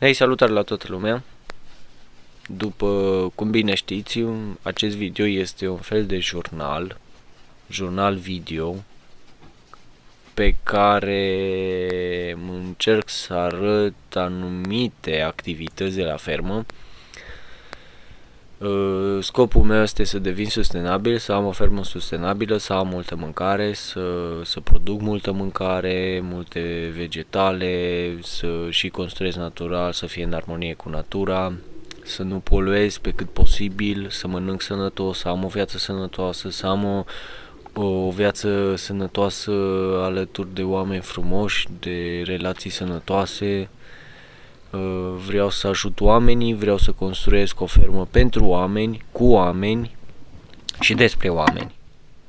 Hei, salutare la toată lumea! După cum bine știți, acest video este un fel de jurnal video pe care încerc să arăt anumite activități de la fermă. Scopul meu este să devin sustenabil, să am o fermă sustenabilă, să am multă mâncare, să produc multă mâncare, multe vegetale, să și construiesc natural, să fie în armonie cu natura, să nu poluez pe cât posibil, să mănânc sănătos, să am o viață sănătoasă, să am o viață sănătoasă alături de oameni frumoși, de relații sănătoase. Vreau să ajut oamenii, vreau să construiesc o fermă pentru oameni, cu oameni și despre oameni.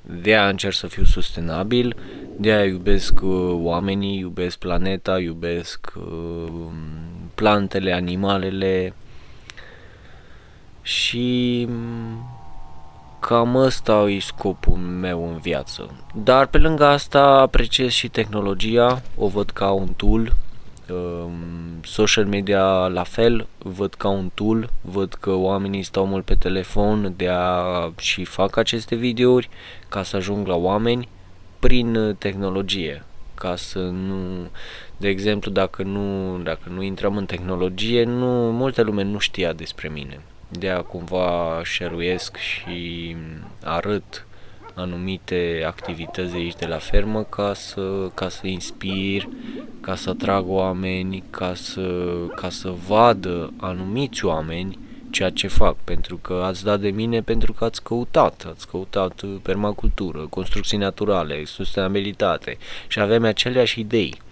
De-aia încerc să fiu sustenabil, de-aia iubesc oamenii, iubesc planeta, iubesc plantele, animalele și cam ăsta e scopul meu în viață. Dar pe lângă asta apreciez și tehnologia, o văd ca un tool. Social media la fel, văd ca un tool, văd că oamenii stau mult pe telefon și fac aceste videouri ca să ajung la oameni prin tehnologie, ca să nu, de exemplu, dacă nu intrăm în tehnologie, multă lume nu știa despre mine. De-aia cumva share-uiesc și arăt anumite activități de aici de la fermă ca să inspir, ca să atrag oameni, ca să vadă anumiți oameni ceea ce fac, pentru că ați dat de mine, pentru că ați căutat permacultură, construcții naturale, sustenabilitate și avem aceleași idei.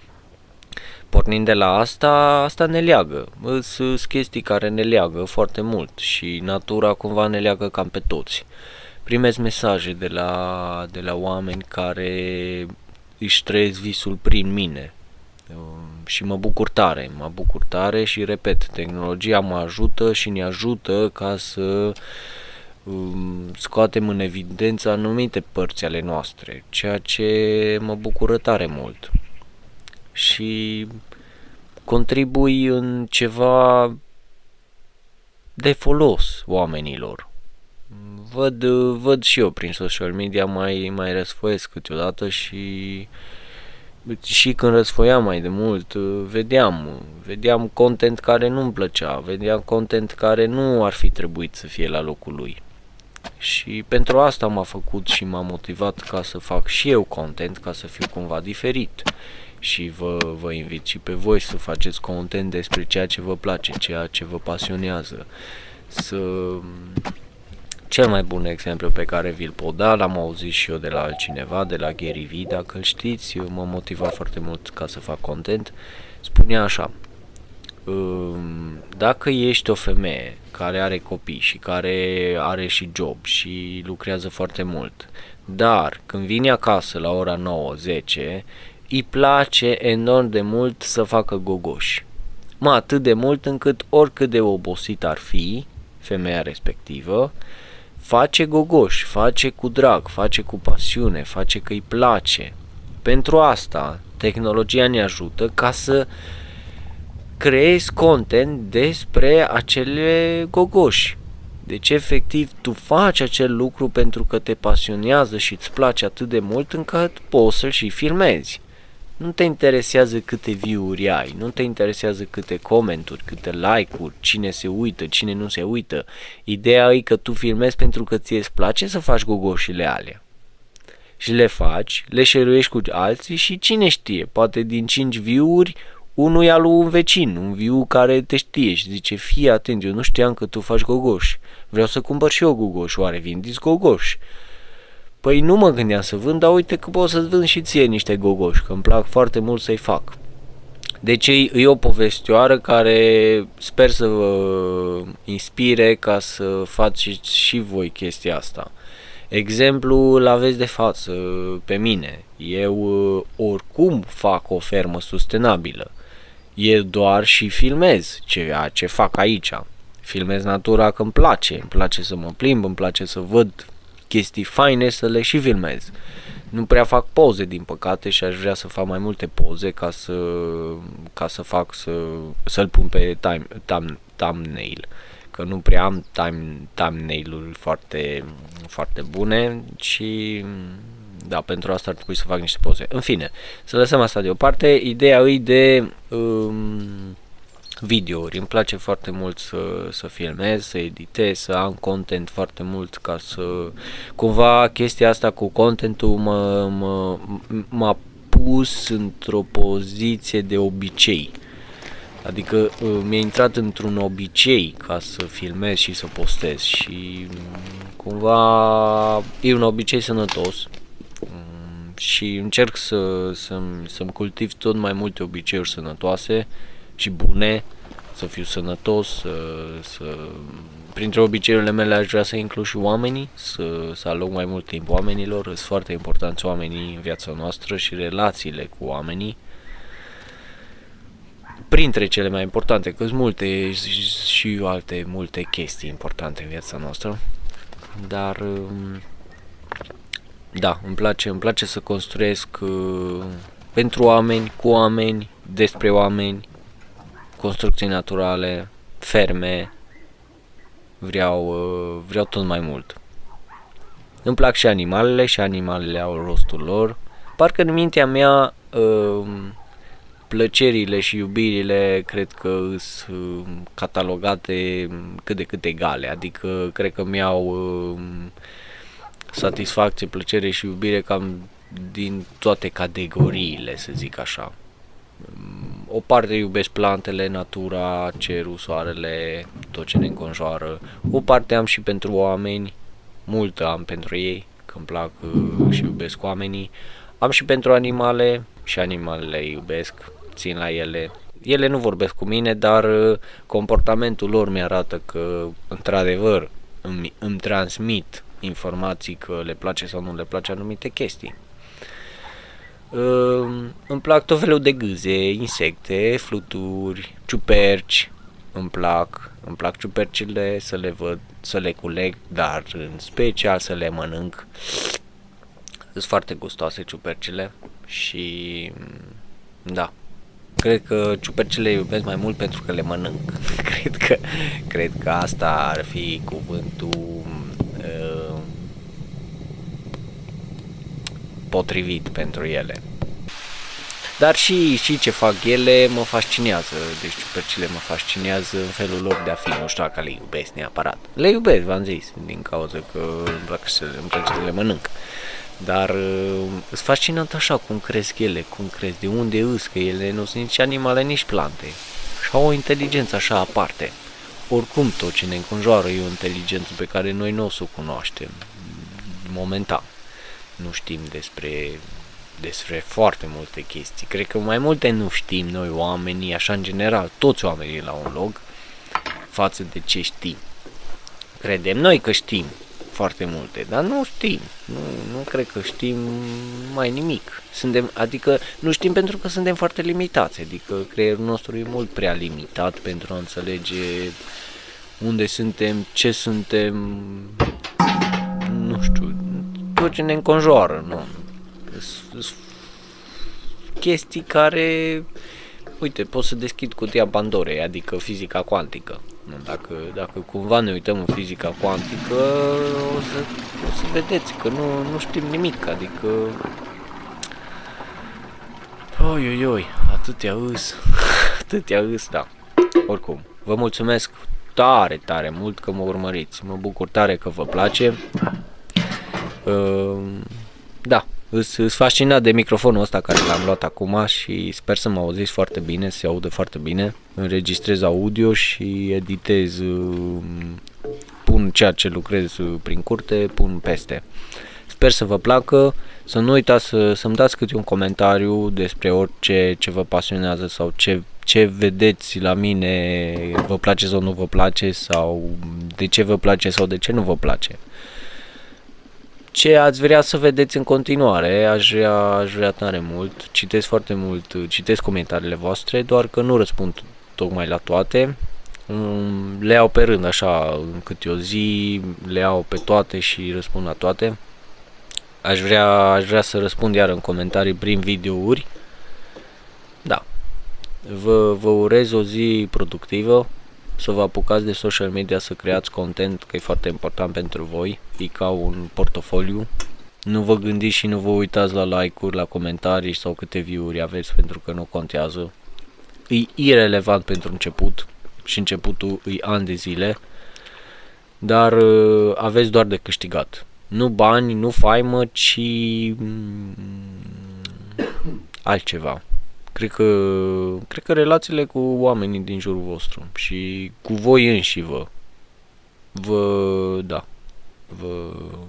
Pornind de la asta ne leagă, sunt chestii care ne leagă foarte mult și natura cumva ne leagă cam pe toți. Primesc mesaje de la oameni care își trăiesc visul prin mine și mă bucur tare și repet, tehnologia mă ajută și ne ajută ca să scoatem în evidență anumite părți ale noastre, ceea ce mă bucură tare mult și contribui în ceva de folos oamenilor. Văd și eu prin social media, mai răsfoiesc câteodată și când răsfoiam mai de mult, vedeam content care nu-mi plăcea, vedeam content care nu ar fi trebuit să fie la locul lui. Și pentru asta m-a făcut și m-a motivat ca să fac și eu content, ca să fiu cumva diferit. Și vă invit și pe voi să faceți content despre ceea ce vă place, ceea ce vă pasionează. Cel mai bun exemplu pe care vi-l pot da, l-am auzit și eu de la altcineva, de la Gary Vee, dacă îl știți, m-a motivat foarte mult ca să fac content. Spunea așa: dacă ești o femeie care are copii și care are și job și lucrează foarte mult, dar când vine acasă la ora 9-10, îi place enorm de mult să facă gogoși. Atât de mult încât oricât de obosit ar fi femeia respectivă, face gogoși, face cu drag, face cu pasiune, face că îi place. Pentru asta, tehnologia ne ajută ca să creezi content despre acele gogoși. Deci, efectiv, tu faci acel lucru pentru că te pasionează și îți place atât de mult încât poți să-l și filmezi. Nu te interesează câte view-uri ai, nu te interesează câte comenturi, câte like-uri, cine se uită, cine nu se uită. Ideea e că tu filmezi pentru că ție îți place să faci gogoșile alea. Și le faci, le share-uiești cu alții și cine știe, poate din 5 view-uri, unul e al lui un vecin, un view care te știe și zice: fii atent, eu nu știam că tu faci gogoși, vreau să cumpăr și eu gogoși, oare vindiți gogoși? Păi nu mă gândeam să vând, dar uite că pot să-ți vând și ție niște gogoși, că îmi plac foarte mult să-i fac. Deci e o povestioară care sper să vă inspire ca să faceți și voi chestia asta. Exemplu îl aveți de față pe mine. Eu oricum fac o fermă sustenabilă. Eu doar și filmez ceea ce fac aici. Filmez natura că îmi place să mă plimb, îmi place să văd chestii faine, să le și filmez. Nu prea fac poze, din păcate, și aș vrea să fac mai multe poze ca să-l pun pe thumbnail, că nu prea am thumbnail-uri foarte, foarte bune și da, pentru asta ar trebui să fac niște poze. În fine, să lăsăm asta deoparte. Ideea e de videouri. Îmi place foarte mult să filmez, să editez, să am content foarte mult, ca să cumva chestia asta cu contentul m-a pus într-o poziție de obicei. Adică mi-a intrat într-un obicei ca să filmez și să postez și cumva e un obicei sănătos și încerc să-mi cultiv tot mai multe obiceiuri sănătoase și bune, să fiu sănătos, printre obiceiurile mele aș vrea să includ și oamenii, să aloc mai mult timp oamenilor. Sunt foarte importanți oamenii în viața noastră și relațiile cu oamenii. Printre cele mai importante, că sunt multe și alte multe chestii importante în viața noastră, dar da, îmi place să construiesc pentru oameni, cu oameni, despre oameni, construcții naturale, ferme, vreau tot mai mult. Îmi plac și animalele au rostul lor. Parcă în mintea mea plăcerile și iubirile cred că sunt catalogate cât de cât egale, adică cred că mi-au satisfacție, plăcere și iubire cam din toate categoriile, să zic așa. O parte iubesc plantele, natura, cerul, soarele, tot ce ne înconjoară. O parte am și pentru oameni, multă am pentru ei, că îmi plac și iubesc oamenii. Am și pentru animale și animalele iubesc, țin la ele. Ele nu vorbesc cu mine, dar comportamentul lor mi-arată că, într-adevăr, îmi transmit informații că le place sau nu le place anumite chestii. Îmi plac tot felul de gâze, insecte, fluturi, ciuperci, îmi plac ciupercile, să le văd, să le culeg, dar în special să le mănânc. Sunt foarte gustoase ciupercile și da, cred că ciupercile iubesc mai mult pentru că le mănânc. Cred că asta ar fi cuvântul potrivit pentru ele. Dar și ce fac ele mă fascinează, deci ciupercile mă fascinează în felul lor de a fi, nu știu dacă le iubesc neapărat. Le iubesc, v-am zis, din cauza că îmi place să le mănânc. Dar îs fascinant așa cum cresc ele, cum cresc, de unde îs, că ele nu sunt nici animale, nici plante. Și au o inteligență așa aparte. Oricum tot ce ne înconjoară e o inteligență pe care noi nu o să o cunoaștem momentan. Nu știm despre foarte multe chestii. Cred că mai multe nu știm noi oamenii, așa în general, toți oamenii la un loc, față de ce știm. Credem noi că știm foarte multe, dar nu știm. Nu cred că știm mai nimic. Adică nu știm pentru că suntem foarte limitați, adică creierul nostru e mult prea limitat pentru a înțelege unde suntem, ce suntem, nu știu, tot ce ne înconjoară, nu? Chestii care, uite, pot să deschid cutia Pandorei, adică fizica cuantică. Dacă cumva ne uităm în fizica cuantică, o să vedeți că nu știm nimic, adică oi, atâtea îs, da. Oricum, vă mulțumesc tare mult că mă urmăriți, mă bucur tare că vă place. Da, sunt fascinat de microfonul ăsta care l-am luat acum și sper să mă auziți foarte bine, să se audă foarte bine. Înregistrez audio și editez, pun ceea ce lucrez prin curte, pun peste. Sper să vă placă, să nu uitați să-mi dați câte un comentariu despre orice ce vă pasionează sau ce vedeți la mine, vă place sau nu vă place, sau de ce vă place sau de ce nu vă place. Ce ați vrea să vedeți în continuare, aș vrea tare mult, citesc foarte mult, citesc comentariile voastre, doar că nu răspund tocmai la toate, le iau pe rând așa, în câte o zi, le iau pe toate și răspund la toate. Aș vrea să răspund iar în comentarii prin videouri. Da, vă urez o zi productivă, să vă apucați de social media, să creați content, că e foarte important pentru voi, e ca un portofoliu. Nu vă gândiți și nu vă uitați la like-uri, la comentarii sau câte view-uri aveți, pentru că nu contează. E irelevant pentru început și începutul e ani de zile, dar aveți doar de câștigat. Nu bani, nu faimă, ci altceva. Cred că relațiile cu oamenii din jurul vostru și cu voi înși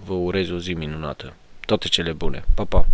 vă urez o zi minunată. Toate cele bune. Pa, pa!